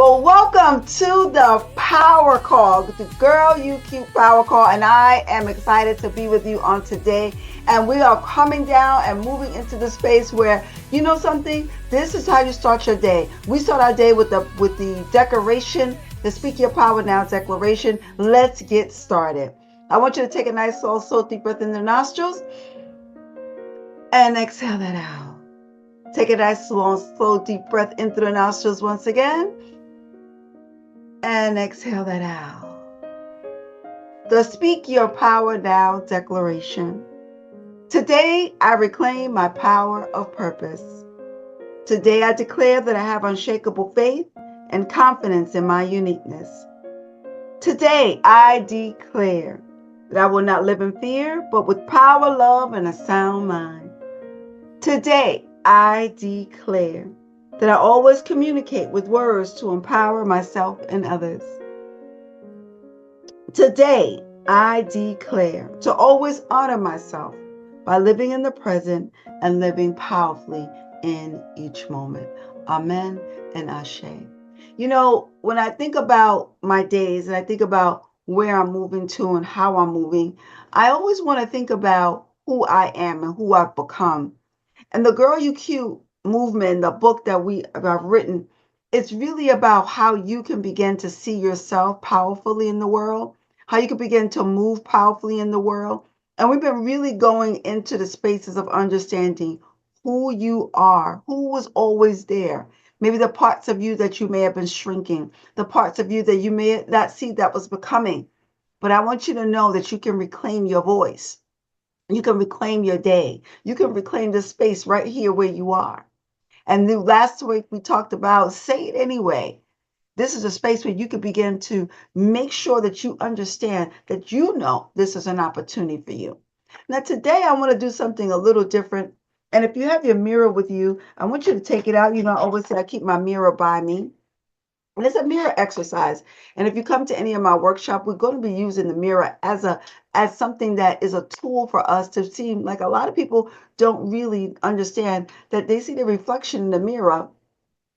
Well, welcome to the Power Call, the Girl You Cute Power Call, and I am excited to be with you on today. And we are coming down and moving into the space where you know something. This is how you start your day. We start our day with the declaration, the Speak Your Power Now declaration. Let's get started. I want you to take a nice, slow, deep breath in the nostrils and exhale that out. Take a nice, slow, deep breath in through the nostrils once again. And exhale that out. The Speak Your Power Now declaration. Today, I reclaim my power of purpose. Today, I declare that I have unshakable faith and confidence in my uniqueness. Today, I declare that I will not live in fear, but with power, love, and a sound mind. Today, I declare that I always communicate with words to empower myself and others. Today, I declare to always honor myself by living in the present and living powerfully in each moment. Amen and Ashe. You know, when I think about my days and I think about where I'm moving to and how I'm moving, I always want to think about who I am and who I've become. And the Girl You Cute movement, the book that I've written, it's really about how you can begin to see yourself powerfully in the world, how you can begin to move powerfully in the world. And we've been really going into the spaces of understanding who you are, who was always there. Maybe the parts of you that you may have been shrinking, the parts of you that you may not see that was becoming. But I want you to know that you can reclaim your voice. You can reclaim your day. You can reclaim the space right here where you are. And the last week we talked about say it anyway. This is a space where you can begin to make sure that you understand that you know this is an opportunity for you. Now, today I want to do something a little different. And if you have your mirror with you, I want you to take it out. You know, I always say I keep my mirror by me. And it's a mirror exercise. And if you come to any of my workshop, we're going to be using the mirror as something that is a tool for us to see. Like a lot of people don't really understand that they see the reflection in the mirror.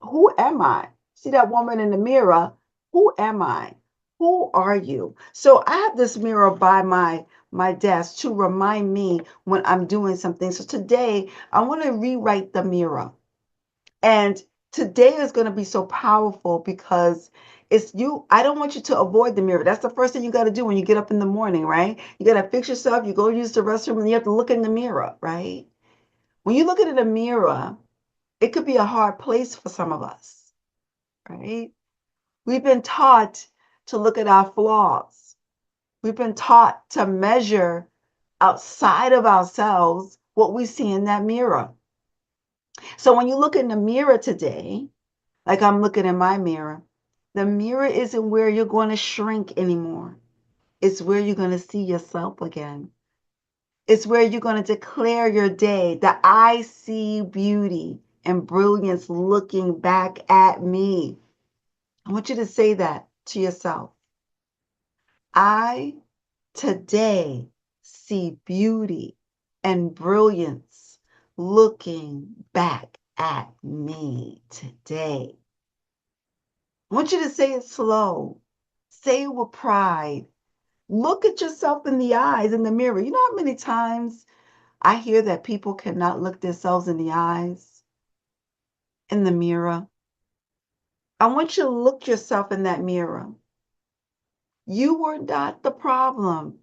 Who am I? See that woman in the mirror? Who am I? Who are you? So I have this mirror by my desk to remind me when I'm doing something. So today I want to rewrite the mirror. And today is going to be so powerful because it's you. I don't want you to avoid the mirror. That's the first thing you got to do when you get up in the morning, right? You got to fix yourself. You go use the restroom and you have to look in the mirror, right? When you look at a mirror, it could be a hard place for some of us, right? We've been taught to look at our flaws. We've been taught to measure outside of ourselves what we see in that mirror. So when you look in the mirror today, like I'm looking in my mirror, the mirror isn't where you're going to shrink anymore. It's where you're going to see yourself again. It's where you're going to declare your day that I see beauty and brilliance looking back at me. I want you to say that to yourself. I today see beauty and brilliance looking back at me today. I want you to say it slow. Say it with pride. Look at yourself in the eyes in the mirror. You know how many times I hear that people cannot look themselves in the eyes in the mirror? I want you to look yourself in that mirror. You were not the problem.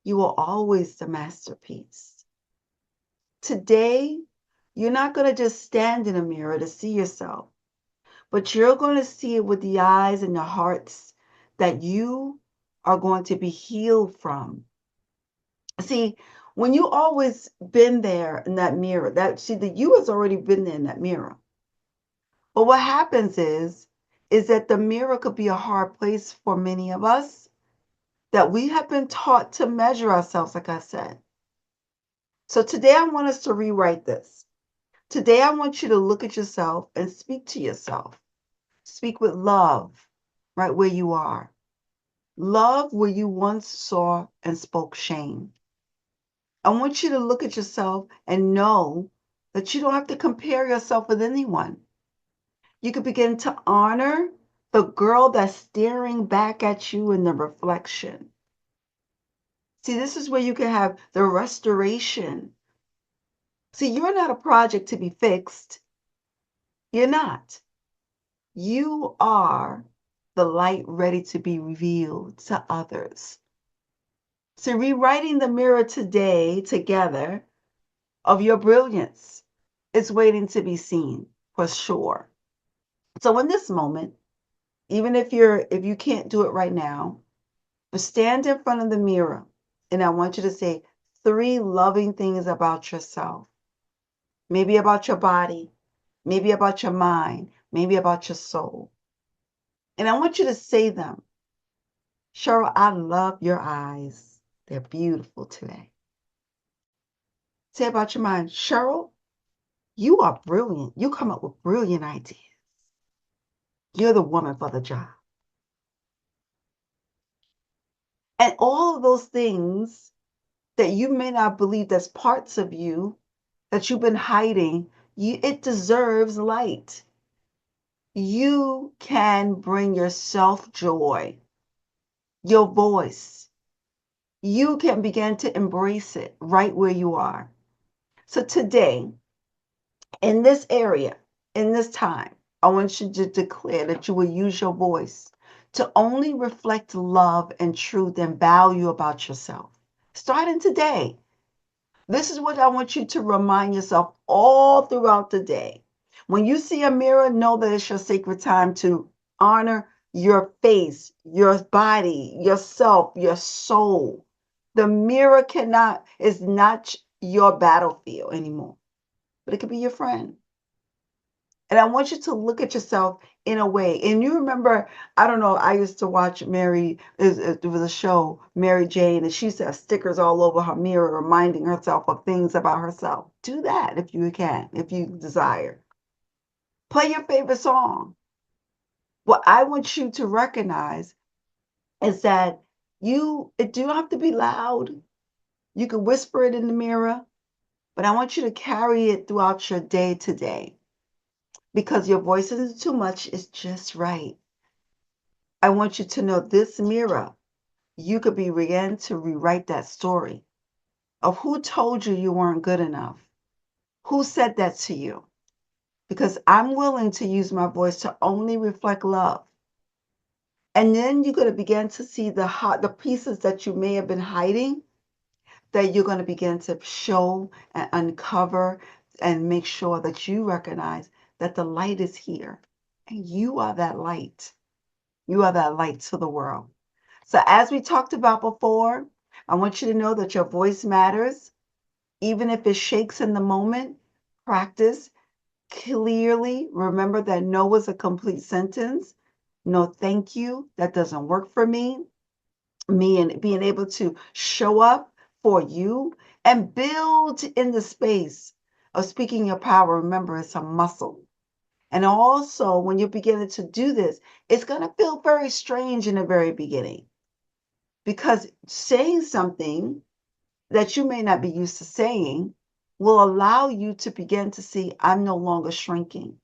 You were always the masterpiece. Today, you're not going to just stand in a mirror to see yourself, but you're going to see it with the eyes and the hearts that you are going to be healed from. See, when you always been there in that mirror, the you has already been there in that mirror. But what happens is that the mirror could be a hard place for many of us that we have been taught to measure ourselves, like I said. So today I want us to rewrite this. Today I want you to look at yourself and speak to yourself. Speak with love right where you are. Love where you once saw and spoke shame. I want you to look at yourself and know that you don't have to compare yourself with anyone. You can begin to honor the girl that's staring back at you in the reflection. See, this is where you can have the restoration. See, you're not a project to be fixed. You're not. You are the light ready to be revealed to others. So, rewriting the mirror today together of your brilliance is waiting to be seen for sure. So, in this moment, even if you can't do it right now, but stand in front of the mirror and I want you to say 3 loving things about yourself. Maybe about your body, maybe about your mind, maybe about your soul. And I want you to say them. Cheryl, I love your eyes. They're beautiful today. Say about your mind, Cheryl, you are brilliant. You come up with brilliant ideas. You're the woman for the job. And all of those things that you may not believe that's parts of you that you've been hiding, it deserves light. You can bring yourself joy, your voice. You can begin to embrace it right where you are. So today, in this area, in this time, I want you to declare that you will use your voice to only reflect love and truth and value about yourself. Starting today, this is what I want you to remind yourself all throughout the day. When you see a mirror, know that it's your sacred time to honor your face, your body, yourself, your soul. The mirror is not your battlefield anymore, but it could be your friend. And I want you to look at yourself in a way. And you remember, I don't know, I used to watch there was a show, Mary Jane, and she used to have stickers all over her mirror reminding herself of things about herself. Do that if you can, if you desire. Play your favorite song. What I want you to recognize is that it do not have to be loud. You can whisper it in the mirror, but I want you to carry it throughout your day today. Because your voice isn't too much, it's just right. I want you to know this mirror, you could begin to rewrite that story of who told you you weren't good enough. Who said that to you? Because I'm willing to use my voice to only reflect love. And then you're going to begin to see the pieces that you may have been hiding, that you're going to begin to show and uncover and make sure that you recognize that the light is here. And you are that light. You are that light to the world. So as we talked about before, I want you to know that your voice matters. Even if it shakes in the moment, practice clearly. Remember that no is a complete sentence. No, thank you. That doesn't work for me. Me and being able to show up for you and build in the space of speaking your power. Remember, it's a muscle. And also, when you're beginning to do this, it's going to feel very strange in the very beginning because saying something that you may not be used to saying will allow you to begin to see, I'm no longer shrinking.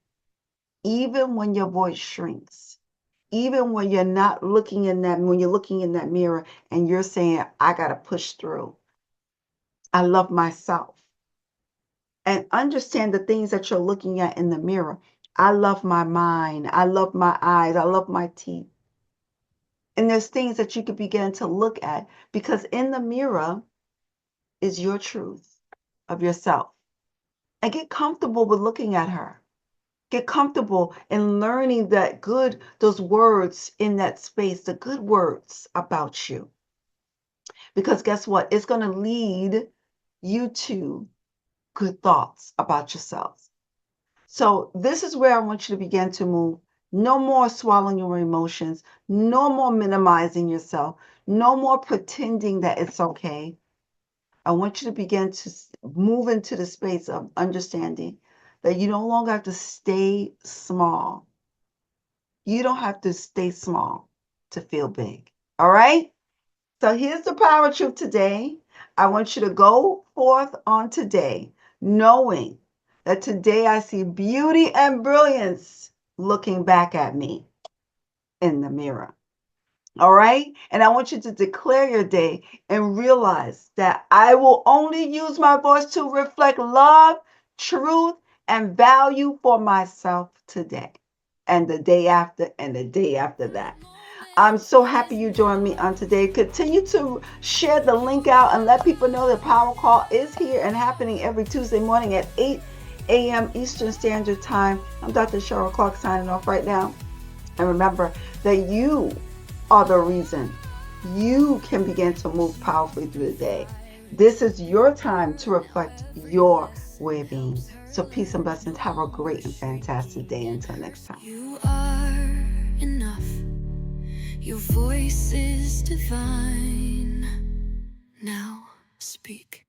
Even when your voice shrinks, even when you're not looking when you're looking in that mirror and you're saying, I got to push through. I love myself. And understand the things that you're looking at in the mirror. I love my mind. I love my eyes. I love my teeth. And there's things that you could begin to look at because in the mirror is your truth of yourself. And get comfortable with looking at her. Get comfortable in learning those words in that space, the good words about you. Because guess what? It's going to lead you to good thoughts about yourself. So this is where I want you to begin to move. No more swallowing your emotions. No more minimizing yourself. No more pretending that it's okay. I want you to begin to move into the space of understanding that you no longer have to stay small. You don't have to stay small to feel big. All right? So here's the power truth today. I want you to go forth on today, knowing that today I see beauty and brilliance looking back at me. in the mirror. All right. And I want you to declare your day and realize that I will only use my voice to reflect love, truth, and value for myself today and the day after and the day after that. I'm so happy you joined me on today. Continue to share the link out and let people know that Power Call is here and happening every Tuesday morning at 8 a.m. Eastern Standard Time. I'm Dr. Cheryl Clarke signing off right now. And remember that you are the reason you can begin to move powerfully through the day. This is your time to reflect your way of being. So peace and blessings. Have a great and fantastic day. Until next time. You are enough. Your voice is divine. Now speak.